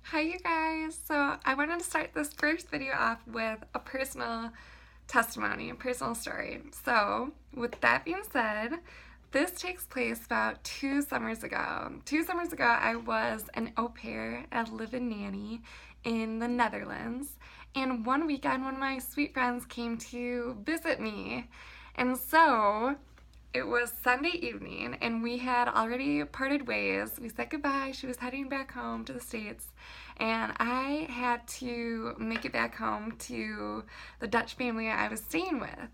Hi you guys! So I wanted to start this first video off with a personal testimony, a personal story. So with that being said, this takes place about 2 summers ago. 2 summers ago I was an au pair, a live-in nanny in the Netherlands, and one weekend one of my sweet friends came to visit me. And so it was Sunday evening, and we had already parted ways. We said goodbye. She was heading back home to the States, and I had to make it back home to the Dutch family I was staying with.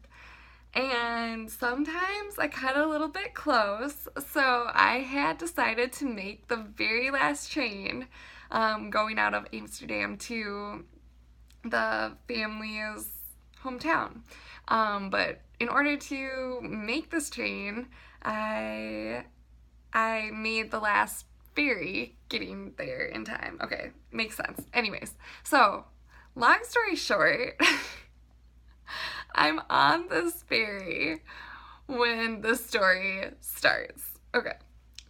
And sometimes I cut a little bit close, so I had decided to make the very last train going out of Amsterdam to the family's hometown. But in order to make this train, I made the last ferry getting there in time. Okay, makes sense. Anyways, so long story short, I'm on this ferry when the story starts. Okay,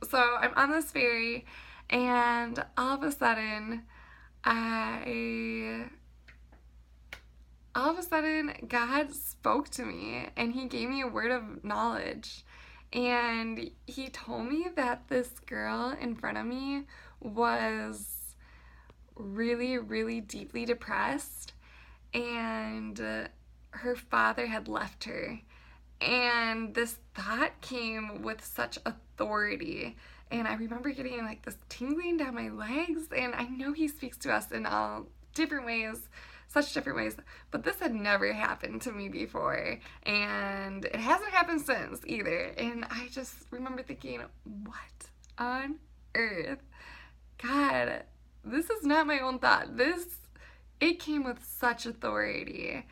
so I'm on this ferry, and all of a sudden, I all of a sudden God spoke to me and he gave me a word of knowledge. And he told me that this girl in front of me was really, really deeply depressed, and her father had left her. And this thought came with such authority. And I remember getting like this tingling down my legs. And I know he speaks to us in all different ways, such different ways, but this had never happened to me before, and it hasn't happened since either. And I just remember thinking, what on earth? God, this is not my own thought. It came with such authority,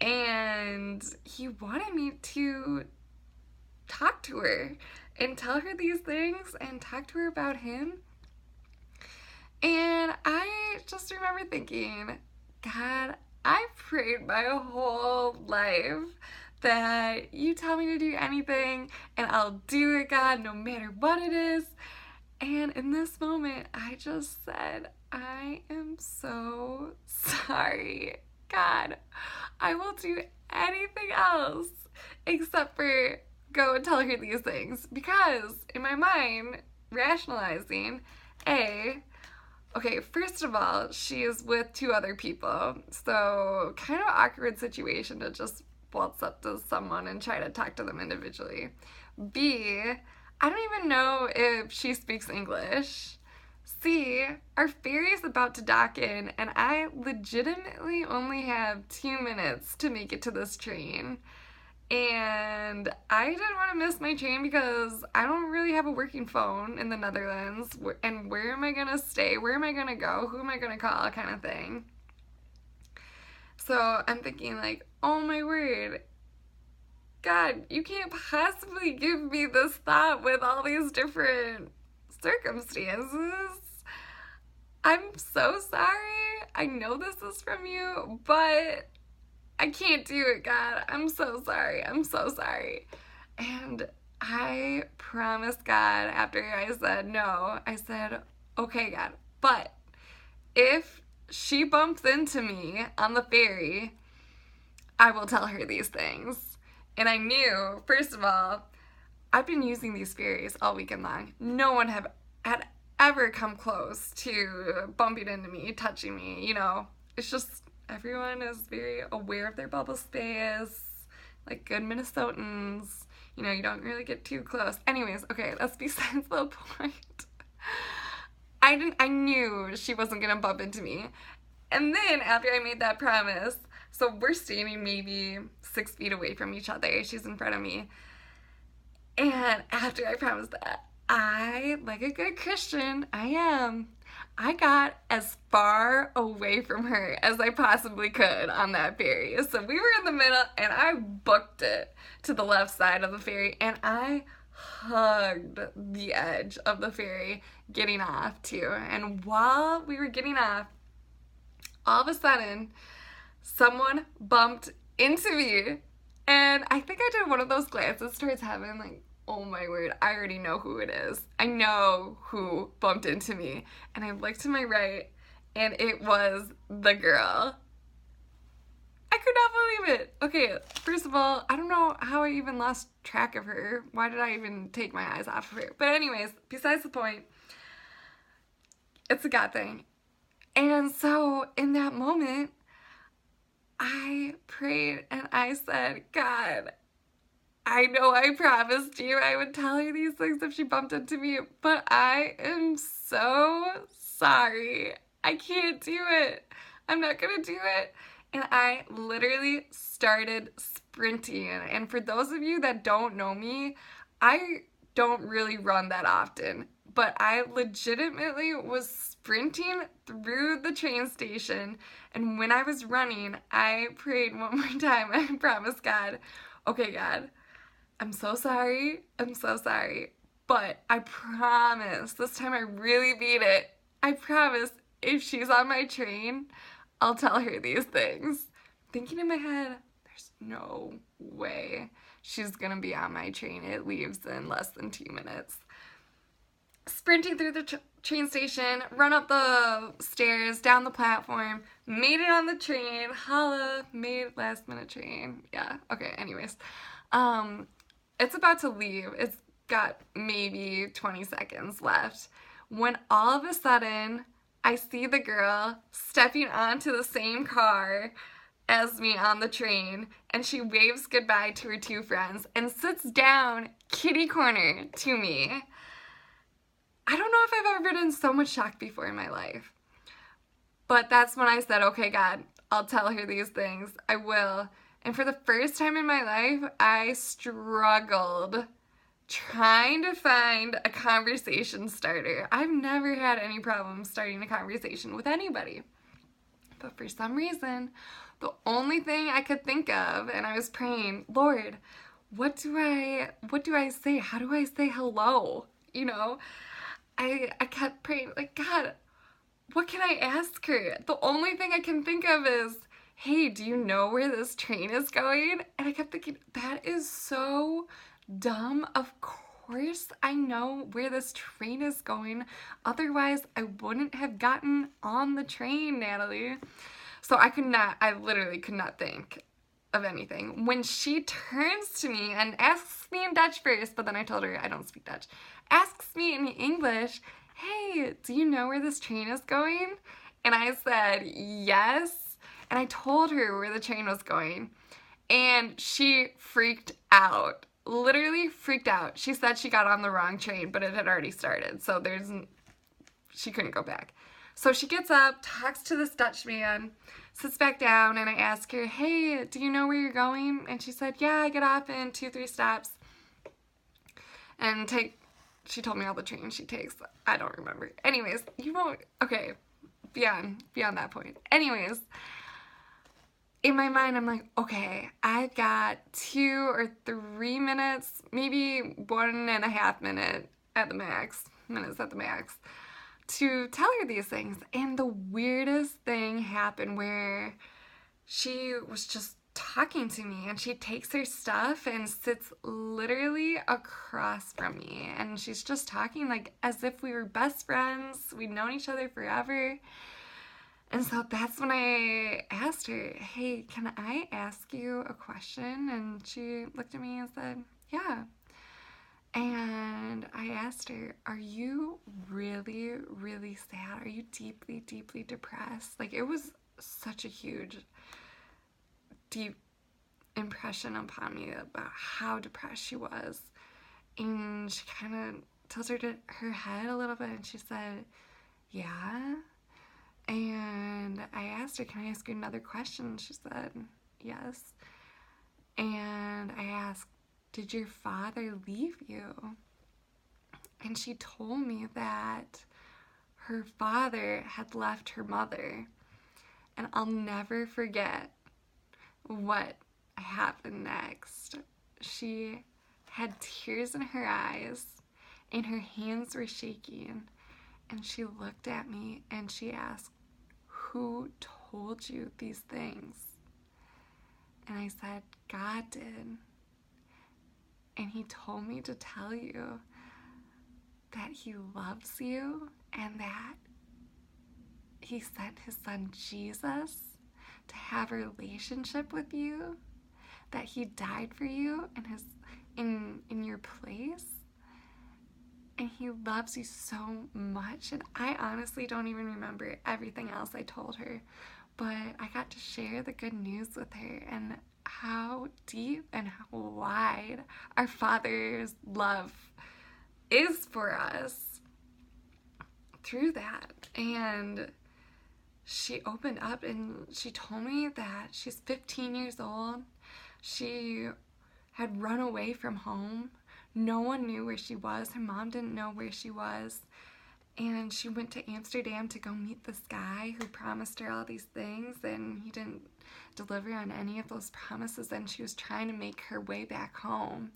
and he wanted me to talk to her and tell her these things and talk to her about him. And I just remember thinking, God, I've prayed my whole life that you tell me to do anything and I'll do it, God, no matter what it is. And in this moment, I just said, I am so sorry. God, I will do anything else except for go and tell her these things. Because in my mind, rationalizing, okay, first of all, she is with two other people, so kind of awkward situation to just waltz up to someone and try to talk to them individually. B, I don't even know if she speaks English. C, our ferry is about to dock in, and I legitimately only have 2 minutes to make it to this train. And I didn't want to miss my train because I don't really have a working phone in the Netherlands. And where am I going to stay? Where am I going to go? Who am I going to call? Kind of thing. So I'm thinking, like, oh my word, God, you can't possibly give me this thought with all these different circumstances. I'm so sorry. I know this is from you, but I can't do it, God. I'm so sorry. I'm so sorry. And I promised God after I said no, I said, okay, God, but if she bumps into me on the ferry, I will tell her these things. And I knew, first of all, I've been using these ferries all weekend long. No one had ever come close to bumping into me, touching me. It's just everyone is very aware of their bubble space, like good Minnesotans. You don't really get too close. Anyways, okay, that's besides the point. I knew she wasn't gonna bump into me. And then after I made that promise, so we're standing maybe 6 feet away from each other. She's in front of me. And after I promised that, like a good Christian, I got as far away from her as I possibly could on that ferry. So we were in the middle, and I booked it to the left side of the ferry, and I hugged the edge of the ferry getting off too. And while we were getting off, all of a sudden, someone bumped into me. And I think I did one of those glances towards heaven, like, oh my word, I already know who it is. I know who bumped into me. And I looked to my right, and it was the girl. I could not believe it. Okay, first of all, I don't know how I even lost track of her. Why did I even take my eyes off of her? But anyways, besides the point, it's a God thing. And so in that moment, I prayed and I said, God, I know I promised you I would tell her these things if she bumped into me, but I am so sorry. I can't do it. I'm not gonna do it. And I literally started sprinting. And for those of you that don't know me, I don't really run that often, but I legitimately was sprinting through the train station. And when I was running, I prayed one more time. I promised God, okay, God, I'm so sorry. I'm so sorry. But I promise, this time I really mean it. I promise, if she's on my train, I'll tell her these things. Thinking in my head, there's no way she's gonna be on my train. It leaves in less than 2 minutes. Sprinting through the train station, run up the stairs, down the platform, made it on the train. Holla, made last minute train. Yeah, okay, anyways. It's about to leave. It's got maybe 20 seconds left. When all of a sudden, I see the girl stepping onto the same car as me on the train, and she waves goodbye to her two friends and sits down kitty corner to me. I don't know if I've ever been in so much shock before in my life. But that's when I said, okay, God, I'll tell her these things. I will. And for the first time in my life, I struggled trying to find a conversation starter. I've never had any problem starting a conversation with anybody. But for some reason, the only thing I could think of, and I was praying, Lord, what do I say? How do I say hello? You know, I kept praying, like, God, what can I ask her? The only thing I can think of is, hey, do you know where this train is going? And I kept thinking, that is so dumb. Of course I know where this train is going. Otherwise, I wouldn't have gotten on the train, Natalie. So I literally could not think of anything. When she turns to me and asks me in Dutch first, but then I told her I don't speak Dutch, asks me in English, hey, do you know where this train is going? And I said, yes. And I told her where the train was going. And she freaked out. Literally freaked out. She said she got on the wrong train, but it had already started. So she couldn't go back. So she gets up, talks to this Dutch man, sits back down, and I ask her, hey, do you know where you're going? And she said, yeah, I get off in 2-3 stops. And she told me all the trains she takes. I don't remember. Anyways, okay, beyond that point. Anyways, in my mind, I'm like, okay, I've got 2 or 3 minutes, maybe 1.5 minutes at the max, to tell her these things. And the weirdest thing happened where she was just talking to me, and she takes her stuff and sits literally across from me, and she's just talking like as if we were best friends. We'd known each other forever. And so that's when I asked her, hey, can I ask you a question? And she looked at me and said, yeah. And I asked her, are you really, really sad? Are you deeply, deeply depressed? Like, it was such a huge, deep impression upon me about how depressed she was. And she kind of tilted her head a little bit, and she said, yeah. And I asked her, can I ask you another question? She said, yes. And I asked, did your father leave you? And she told me that her father had left her mother. And I'll never forget what happened next. She had tears in her eyes, and her hands were shaking. And she looked at me and she asked, who told you these things? And I said, God did. And he told me to tell you that he loves you and that he sent his son Jesus to have a relationship with you, that he died for you in your place, and he loves you so much. And I honestly don't even remember everything else I told her, but I got to share the good news with her and how deep and how wide our Father's love is for us through that. And she opened up and she told me that she's 15 years old. She had run away from home. No one knew where she was. Her mom didn't know where she was. And she went to Amsterdam to go meet this guy who promised her all these things, and he didn't deliver on any of those promises, and she was trying to make her way back home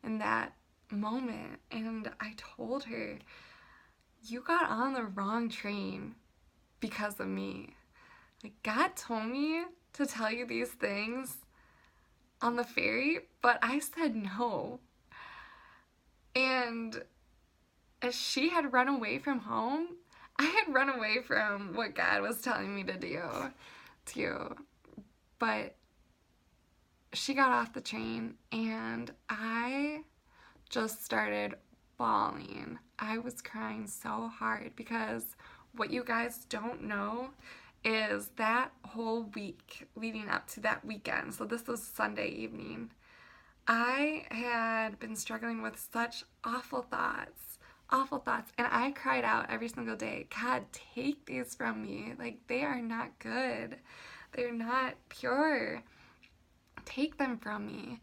in that moment. And I told her, you got on the wrong train because of me. Like, God told me to tell you these things on the ferry, but I said no. And as she had run away from home, I had run away from what God was telling me to do too. But she got off the train and I just started bawling. I was crying so hard because what you guys don't know is that whole week leading up to that weekend, so this was Sunday evening, I had been struggling with such awful thoughts, and I cried out every single day, God, take these from me. Like, they are not good. They're not pure. Take them from me.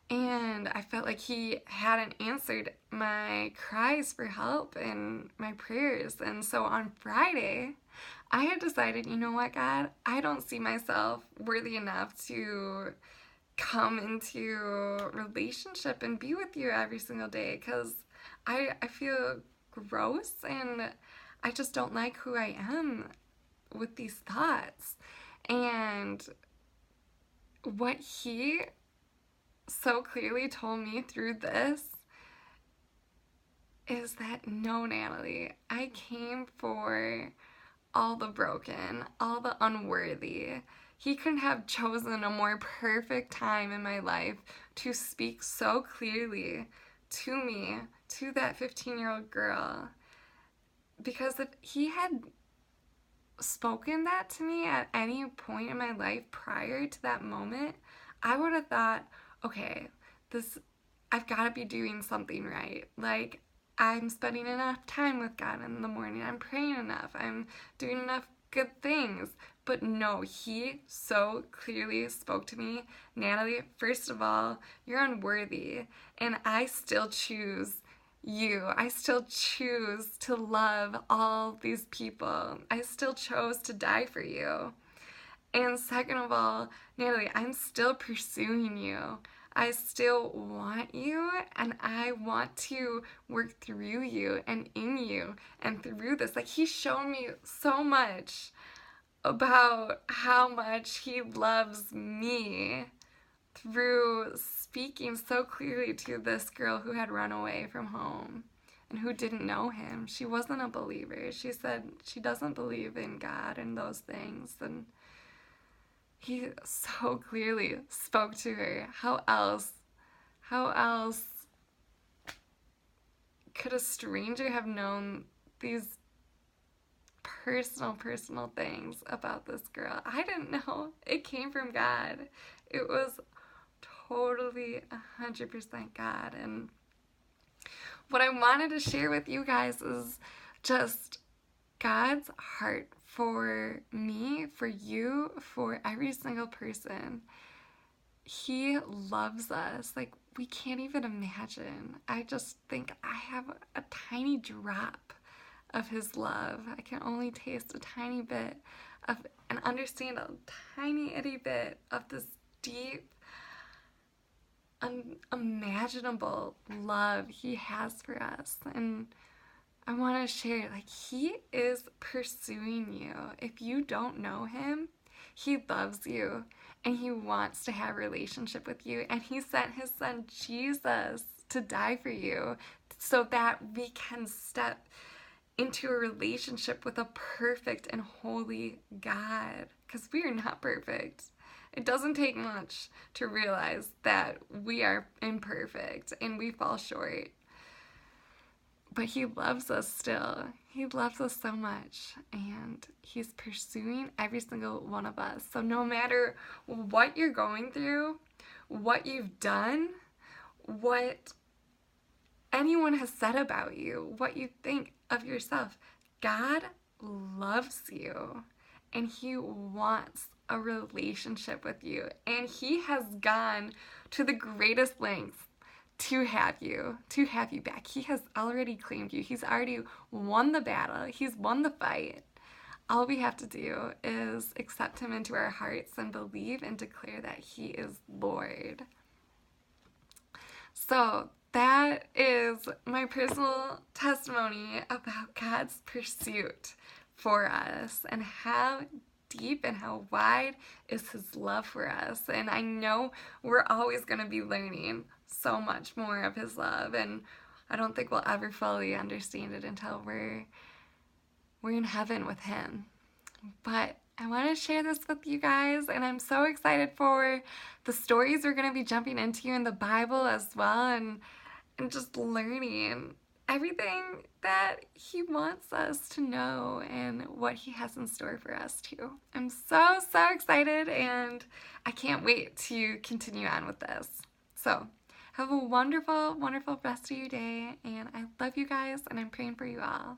And I felt like he hadn't answered my cries for help and my prayers. And so on Friday, I had decided, you know what, God, I don't see myself worthy enough to come into relationship and be with you every single day, because I feel gross and I just don't like who I am with these thoughts. And what he so clearly told me through this is that, no, Natalie, I came for all the broken, all the unworthy. He couldn't have chosen a more perfect time in my life to speak so clearly to me, to that 15-year-old girl. Because if he had spoken that to me at any point in my life prior to that moment, I would have thought, okay, I've got to be doing something right. Like, I'm spending enough time with God in the morning. I'm praying enough. I'm doing enough good things. But no, he so clearly spoke to me, Natalie, first of all, you're unworthy, and I still choose you. I still choose to love all these people. I still chose to die for you. And second of all, Natalie, I'm still pursuing you. I still want you, and I want to work through you and in you and through this. Like, he showed me so much about how much he loves me through speaking so clearly to this girl who had run away from home and who didn't know him. She wasn't a believer. She said she doesn't believe in God and those things, and he so clearly spoke to her. How else could a stranger have known these personal things about this girl? I didn't know. It came from God. It was totally 100% God. And what I wanted to share with you guys is just God's heart for me, for you, for every single person. He loves us like we can't even imagine. I just think I have a tiny drop of his love. I can only taste a tiny bit of and understand a tiny itty bit of this deep, unimaginable love he has for us. And I want to share, like, he is pursuing you. If you don't know him, he loves you and he wants to have a relationship with you, and he sent his son Jesus to die for you so that we can step into a relationship with a perfect and holy God, because we are not perfect. It doesn't take much to realize that we are imperfect and we fall short. But he loves us still. He loves us so much, and he's pursuing every single one of us. So no matter what you're going through, what you've done, what anyone has said about you, what you think of yourself, God loves you, and he wants a relationship with you, and he has gone to the greatest lengths to have you back. He has already claimed you. He's already won the battle. He's won the fight. All we have to do is accept him into our hearts and believe and declare that he is Lord. So that is my personal testimony about God's pursuit for us, and how deep and how wide is his love for us. And I know we're always going to be learning so much more of his love, and I don't think we'll ever fully understand it until we're in heaven with him. But I want to share this with you guys, and I'm so excited for the stories we're going to be jumping into in the Bible as well, and just learning everything that he wants us to know and what he has in store for us too. I'm so excited, and I can't wait to continue on with this. So have a wonderful rest of your day, and I love you guys, and I'm praying for you all.